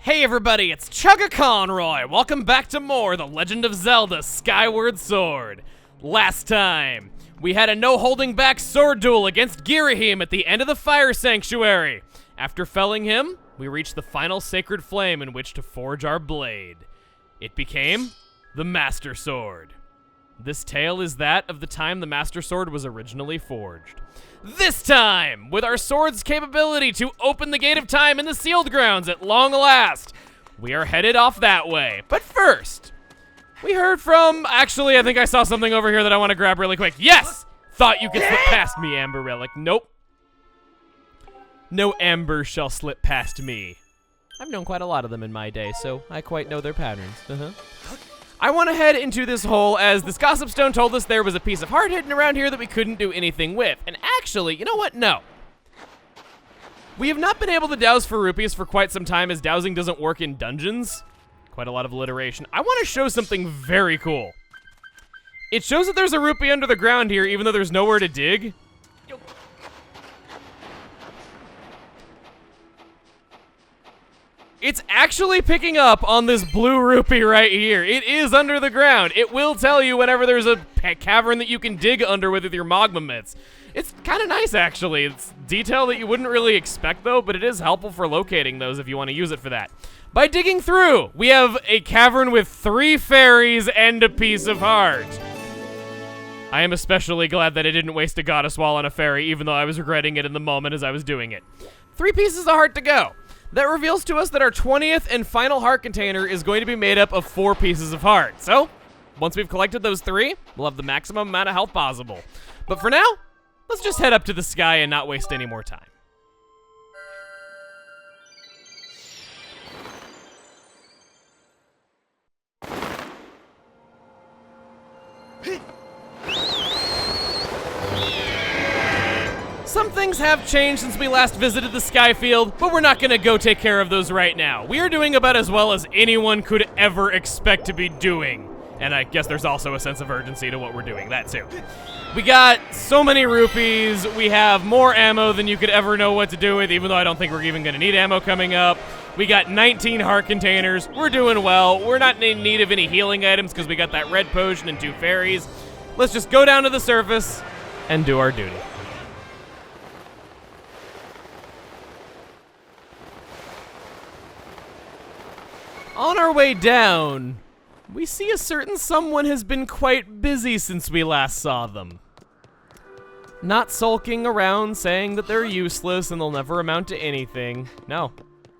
Hey everybody, it's Chugga Conroy! Welcome back to more The Legend of Zelda Skyward Sword. Last time, we had a no-holding-back sword duel against Girahim at the end of the Fire Sanctuary. After felling him, we reached the final sacred flame in which to forge our blade. It became the Master Sword. This tale is that of the time the Master Sword was originally forged. This time, with our sword's capability to open the Gate of Time in the Sealed Grounds at long last, we are headed off that way. But first, we heard from... Actually, I think I saw something over here that I want to grab really quick. Yes! Thought you could slip past me, Amber Relic. Nope. No amber shall slip past me. I've known quite a lot of them in my day, so I quite know their patterns. I want to head into this hole as this gossip stone told us there was a piece of heart hidden around here that we couldn't do anything with. And actually, you know what? No. We have not been able to douse for rupees for quite some time as dowsing doesn't work in dungeons. Quite a lot of alliteration. I want to show something very cool. It shows that there's a rupee under the ground here even though there's nowhere to dig. It's actually picking up on this blue rupee right here. It is under the ground. It will tell you whenever there's a cavern that you can dig under with your magma mitts. It's kind of nice, actually. It's detail that you wouldn't really expect, though, but it is helpful for locating those if you want to use it for that. By digging through, we have a cavern with 3 fairies and a piece of heart. I am especially glad that I didn't waste a goddess wall on a fairy, even though I was regretting it in the moment as I was doing it. 3 pieces of heart to go. That reveals to us that our 20th and final heart container is going to be made up of 4 pieces of heart. So, once we've collected those 3, we'll have the maximum amount of health possible. But for now, let's just head up to the sky and not waste any more time. Some things have changed since we last visited the Skyfield, but we're not gonna go take care of those right now. We are doing about as well as anyone could ever expect to be doing. And I guess there's also a sense of urgency to what we're doing, that too. We got so many rupees, we have more ammo than you could ever know what to do with, even though I don't think we're even gonna need ammo coming up. We got 19 heart containers, we're doing well. We're not in need of any healing items because we got that red potion and 2 fairies. Let's just go down to the surface and do our duty. On our way down, we see a certain someone has been quite busy since we last saw them. Not sulking around saying that they're useless and they'll never amount to anything. No,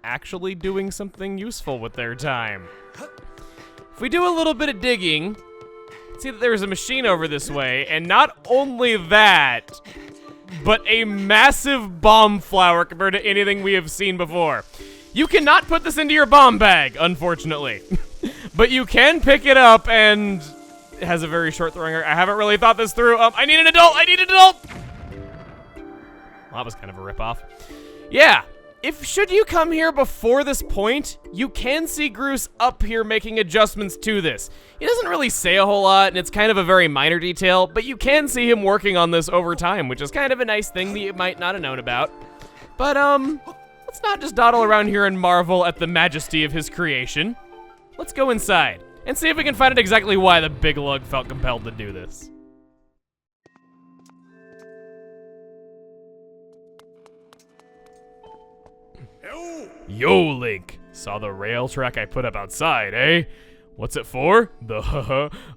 actually doing something useful with their time. If we do a little bit of digging, see that there's a machine over this way, and not only that, but a massive bomb flower compared to anything we have seen before. You cannot put this into your bomb bag, unfortunately. But you can pick it up, and it has a very short throwing. I haven't really thought this through. I need an adult! I need an adult! Well, that was kind of a ripoff. Yeah, should you come here before this point, you can see Groose up here making adjustments to this. He doesn't really say a whole lot, and it's kind of a very minor detail, but you can see him working on this over time, which is kind of a nice thing that you might not have known about. But, let's not just dawdle around here and marvel at the majesty of his creation. Let's go inside and see if we can find out exactly why the big lug felt compelled to do this. Yo, Link. Saw the rail track I put up outside, eh? What's it for?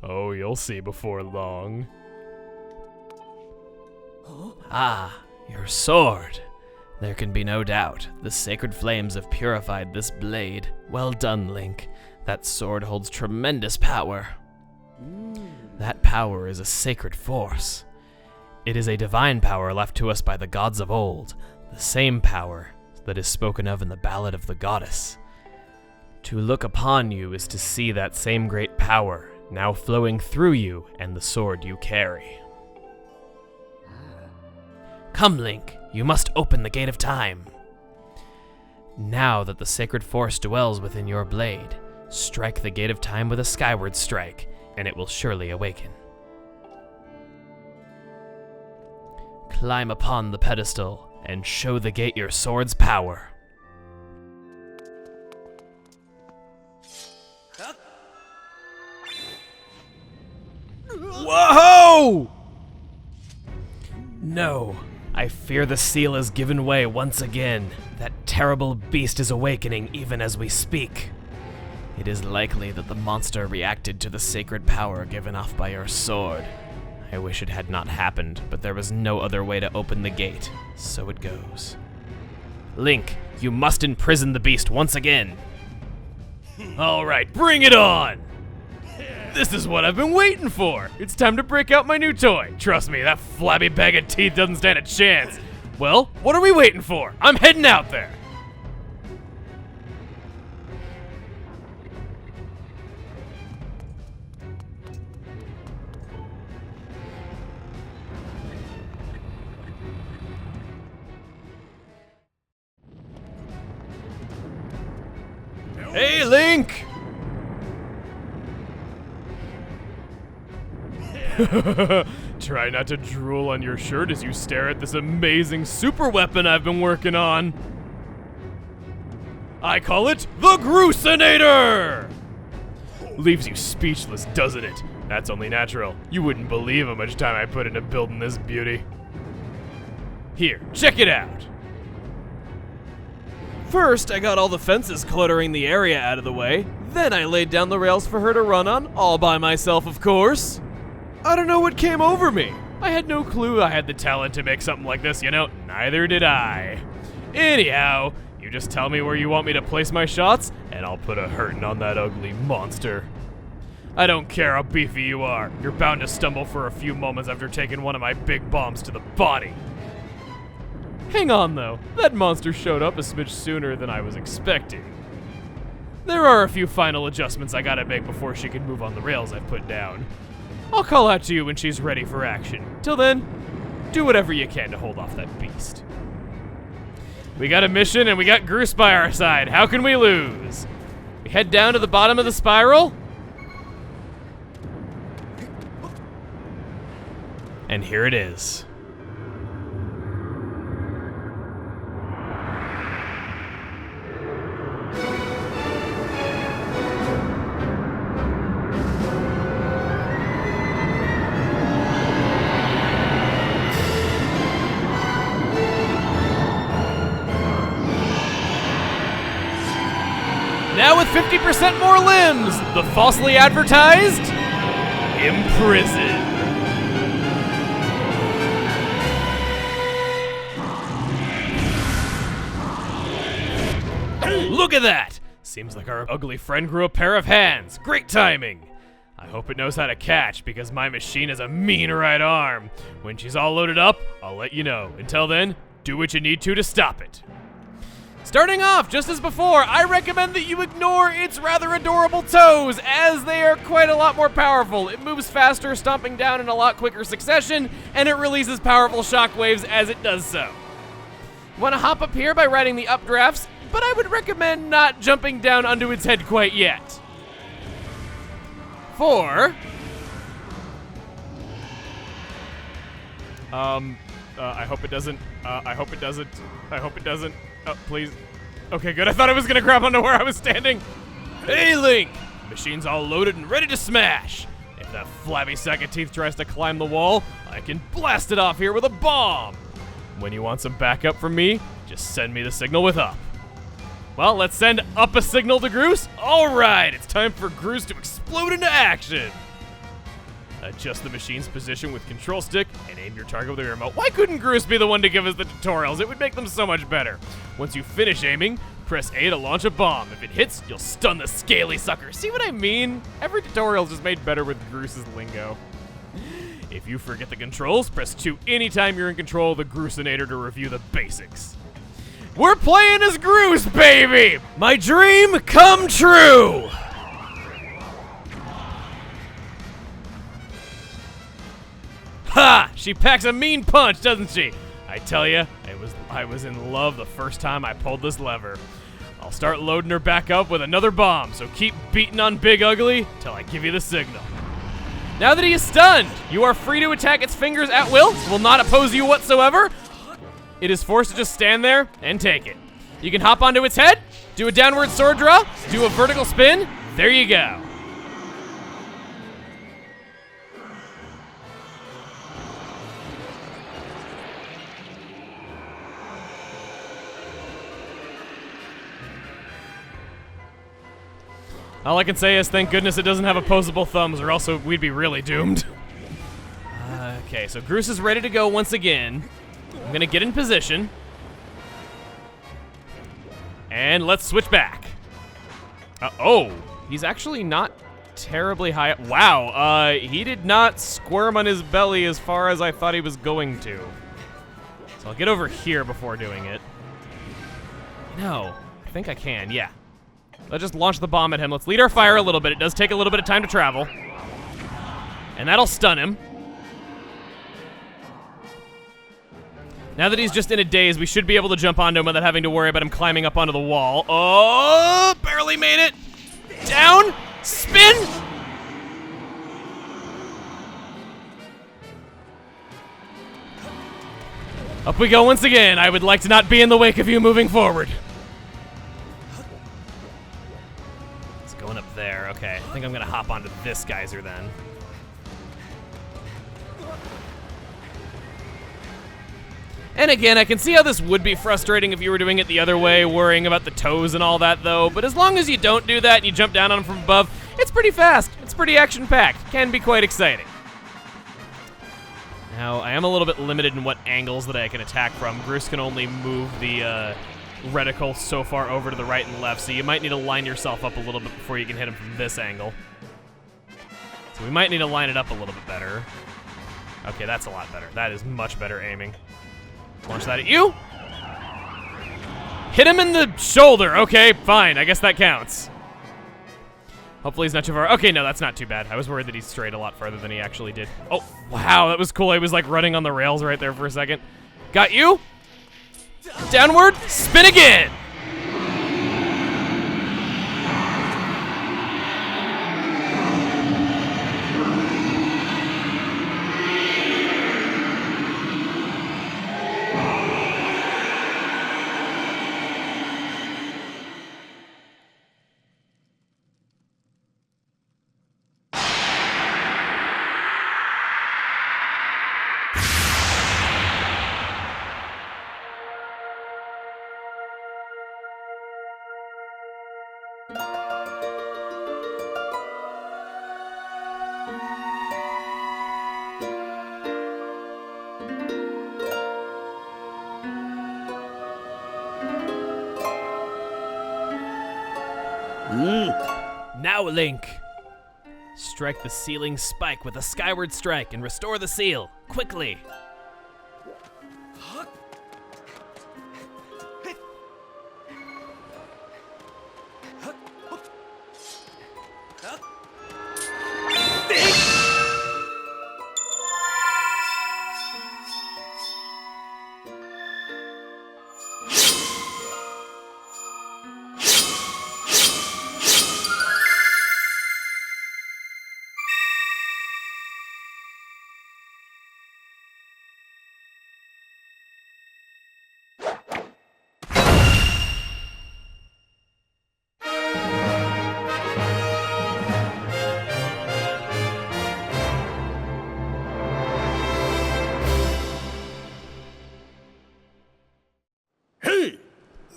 Oh, you'll see before long. Ah, your sword. There can be no doubt. The sacred flames have purified this blade. Well done, Link. That sword holds tremendous power. That power is a sacred force. It is a divine power left to us by the gods of old, the same power that is spoken of in the Ballad of the Goddess. To look upon you is to see that same great power now flowing through you and the sword you carry. Come, Link. You must open the Gate of Time. Now that the sacred force dwells within your blade, strike the Gate of Time with a Skyward strike, and it will surely awaken. Climb upon the pedestal and show the gate your sword's power. Whoa! No, I fear the seal has given way once again. That terrible beast is awakening even as we speak. It is likely that the monster reacted to the sacred power given off by your sword. I wish it had not happened, but there was no other way to open the gate, so it goes. Link, you must imprison the beast once again. All right, bring it on! This is what I've been waiting for. It's time to break out my new toy. Trust me, that flabby bag of teeth doesn't stand a chance. Well, what are we waiting for? I'm heading out there. Hey, Link! Try not to drool on your shirt as you stare at this amazing super weapon I've been working on. I call it the Gruusinator! Leaves you speechless, doesn't it? That's only natural. You wouldn't believe how much time I put into building this beauty. Here, check it out. First, I got all the fences cluttering the area out of the way. Then I laid down the rails for her to run on, all by myself, of course. I don't know what came over me. I had no clue I had the talent to make something like this, you know? Neither did I. Anyhow, you just tell me where you want me to place my shots, and I'll put a hurtin' on that ugly monster. I don't care how beefy you are. You're bound to stumble for a few moments after taking one of my big bombs to the body. Hang on, though. That monster showed up a smidge sooner than I was expecting. There are a few final adjustments I gotta make before she can move on the rails I've put down. I'll call out to you when she's ready for action. Till then, do whatever you can to hold off that beast. We got a mission and we got Groose by our side. How can we lose? We head down to the bottom of the spiral. And here it is. Now with 50% more limbs, the falsely advertised imprisoned. Look at that! Seems like our ugly friend grew a pair of hands. Great timing. I hope it knows how to catch because my machine has a mean right arm. When she's all loaded up, I'll let you know. Until then, do what you need to stop it. Starting off, just as before, I recommend that you ignore its rather adorable toes, as they are quite a lot more powerful. It moves faster, stomping down in a lot quicker succession, and it releases powerful shockwaves as it does so. You want to hop up here by riding the updrafts, but I would recommend not jumping down onto its head quite yet. I hope it doesn't, I hope it doesn't. Oh, please. Okay, good. I thought I was gonna grab onto where I was standing. Hey, Link! Machine's all loaded and ready to smash. If that flabby sack of teeth tries to climb the wall, I can blast it off here with a bomb. When you want some backup from me, just send me the signal with up. Well, let's send up a signal to Groose. All right, it's time for Groose to explode into action. Adjust the machine's position with control stick and aim your target with a remote. Why couldn't Groose be the one to give us the tutorials? It would make them so much better. Once you finish aiming, press A to launch a bomb. If it hits, you'll stun the scaly sucker. See what I mean? Every tutorial is just made better with Groose's lingo. If you forget the controls, press 2 anytime you're in control of the Gruusinator to review the basics. We're playing as Groose, baby! My dream come true! Ha! She packs a mean punch, doesn't she? I tell ya, I was in love the first time I pulled this lever. I'll start loading her back up with another bomb, so keep beating on Big Ugly till I give you the signal. Now that he is stunned, you are free to attack its fingers at will. It will not oppose you whatsoever. It is forced to just stand there and take it. You can hop onto its head, do a downward sword draw, do a vertical spin, There you go. All I can say is thank goodness it doesn't have opposable thumbs, or else we'd be really doomed. Okay, so Groose is ready to go once again. I'm gonna get in position. And let's switch back. Oh, he's actually not terribly high. Wow, he did not squirm on his belly as far as I thought he was going to. So I'll get over here before doing it. No, I think I can, yeah. Let's just launch the bomb at him. Let's lead our fire a little bit. It does take a little bit of time to travel. And that'll stun him. Now that he's just in a daze, we should be able to jump onto him without having to worry about him climbing up onto the wall. Oh, barely made it. Down, spin. Up we go once again. I would like to not be in the wake of you moving forward. Going up there, okay. I think I'm gonna hop onto this geyser then. And again, I can see how this would be frustrating if you were doing it the other way, worrying about the toes and all that though, but as long as you don't do that and you jump down on them from above, it's pretty fast. It's pretty action-packed. Can be quite exciting. Now, I am a little bit limited in what angles that I can attack from. Groose can only move the, reticle so far over to the right and left, so you might need to line yourself up a little bit before you can hit him from this angle. So we might need to line it up a little bit better. Okay, that's a lot better. That is much better aiming. Launch that at you. Hit him in the shoulder. Okay, fine. I guess that counts. Hopefully he's not too far. Okay, no, that's not too bad. I was worried that he strayed a lot farther than he actually did. Oh, wow, that was cool. I was like running on the rails right there for a second. Got you. Downward, spin again! Now, Link. Strike the ceiling spike with a Skyward strike and restore the seal, quickly.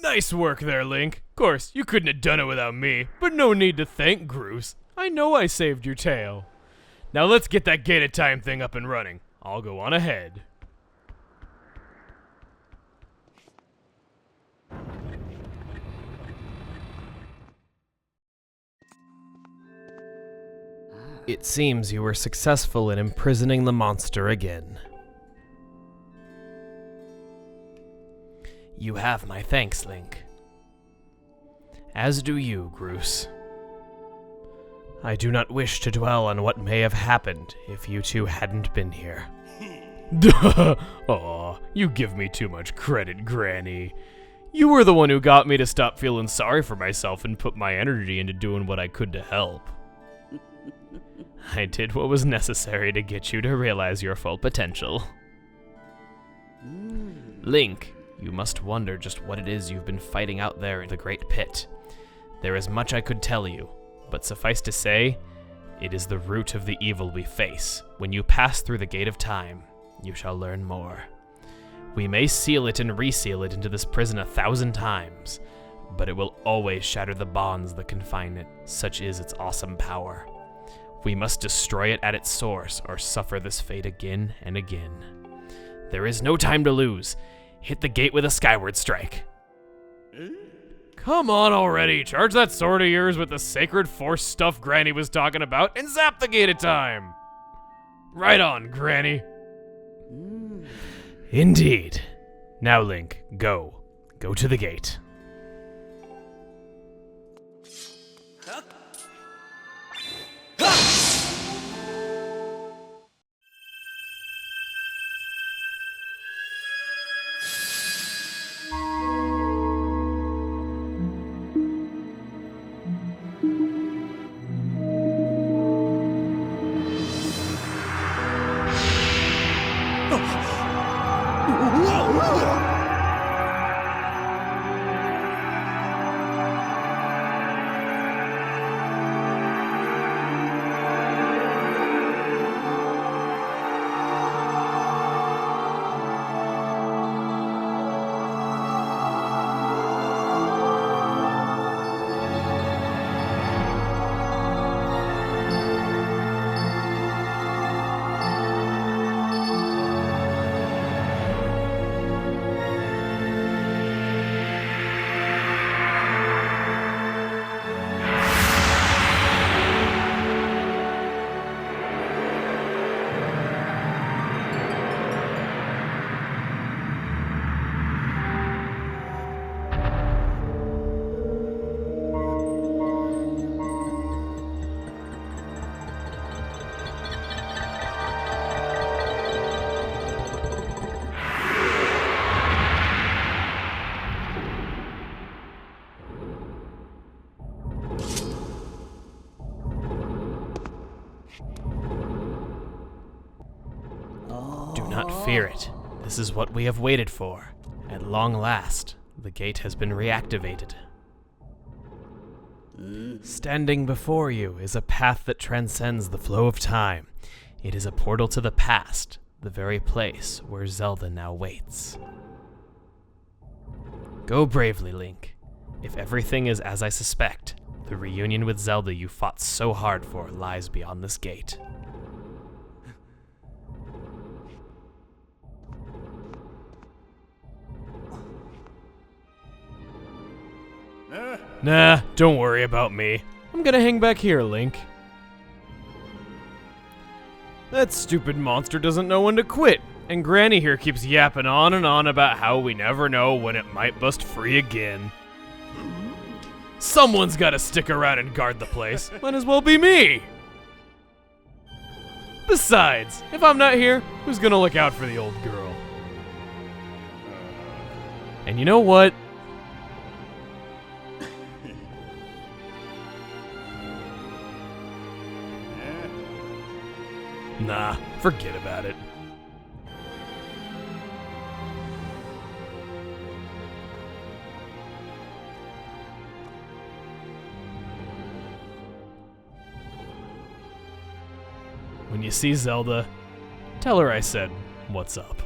Nice work there, Link. Of course, you couldn't have done it without me, but no need to thank Groose. I know I saved your tail. Now let's get that gated time thing up and running. I'll go on ahead. It seems you were successful in imprisoning the monster again. You have my thanks, Link. As do you, Groose. I do not wish to dwell on what may have happened if you two hadn't been here. Aw, you give me too much credit, Granny. You were the one who got me to stop feeling sorry for myself and put my energy into doing what I could to help. I did what was necessary to get you to realize your full potential. Link, you must wonder just what it is you've been fighting out there in the Great Pit. There is much I could tell you, but suffice to say, it is the root of the evil we face. When you pass through the Gate of Time, you shall learn more. We may seal it and reseal it into this prison 1,000 times, but it will always shatter the bonds that confine it, such is its awesome power. We must destroy it at its source, or suffer this fate again and again. There is no time to lose. Hit the gate with a Skyward strike. Come on already, charge that sword of yours with the sacred force stuff Granny was talking about and zap the Gate of Time. Right on, Granny. Indeed. Now, Link, go. Go to the gate. Do not fear it. This is what we have waited for. At long last, the gate has been reactivated. Standing before you is a path that transcends the flow of time. It is a portal to the past, the very place where Zelda now waits. Go bravely, Link. If everything is as I suspect, the reunion with Zelda you fought so hard for lies beyond this gate. Nah, don't worry about me. I'm gonna hang back here, Link. That stupid monster doesn't know when to quit, and Granny here keeps yapping on and on about how we never know when it might bust free again. Someone's gotta stick around and guard the place. Might as well be me. Besides, if I'm not here, who's gonna look out for the old girl? And you know what? Nah, forget about it. When you see Zelda, tell her I said, "What's up?"